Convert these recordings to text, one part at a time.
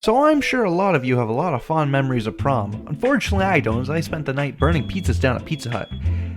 So I'm sure a lot of you have a lot of fond memories of prom. Unfortunately I don't, as I spent the night burning pizzas down at Pizza Hut.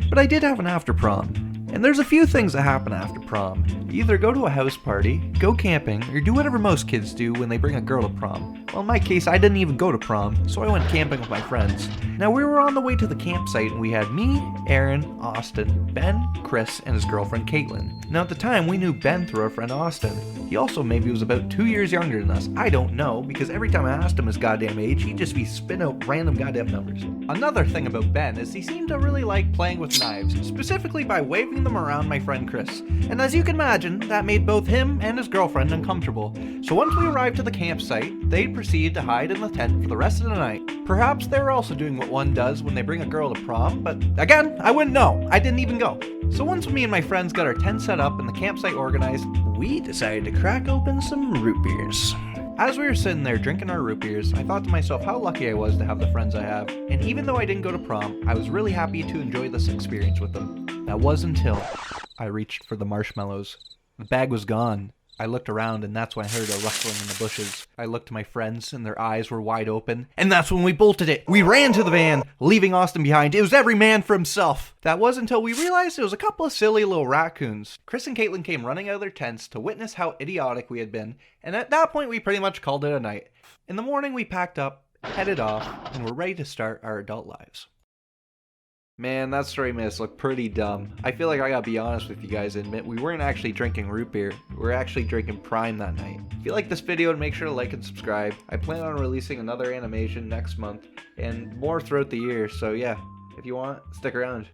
But I did have an after prom. And there's a few things that happen after prom. You either go to a house party, go camping, or do whatever most kids do when they bring a girl to prom. Well, in my case, I didn't even go to prom, so I went camping with my friends. Now, we were on the way to the campsite, and we had me, Aaron, Austin, Ben, Chris, and his girlfriend Caitlin. Now, at the time, we knew Ben through our friend Austin. He also maybe was about 2 years younger than us. I don't know, because every time I asked him his goddamn age, he'd just be spitting out random goddamn numbers. Another thing about Ben is he seemed to really like playing with knives, specifically by waving them around my friend Chris. And as you can imagine, that made both him and his girlfriend uncomfortable. So once we arrived to the campsite, they'd proceed to hide in the tent for the rest of the night. Perhaps they were also doing what one does when they bring a girl to prom, but again, I wouldn't know. I didn't even go. So once me and my friends got our tent set up and the campsite organized, we decided to crack open some root beers. As we were sitting there drinking our root beers, I thought to myself how lucky I was to have the friends I have, and even though I didn't go to prom, I was really happy to enjoy this experience with them. That was until I reached for the marshmallows. The bag was gone. I looked around and that's when I heard a rustling in the bushes. I looked to my friends and their eyes were wide open, and that's when we bolted it. We ran to the van, leaving Austin behind. It was every man for himself. That was until we realized it was a couple of silly little raccoons. Chris and Caitlin came running out of their tents to witness how idiotic we had been, and at that point we pretty much called it a night. In the morning we packed up, headed off, and were ready to start our adult lives. Man, that story made us look pretty dumb. I feel like I gotta be honest with you guys and admit we weren't actually drinking root beer. We were actually drinking Prime that night. If you like this video, make sure to like and subscribe. I plan on releasing another animation next month and more throughout the year, so yeah, if you want, stick around.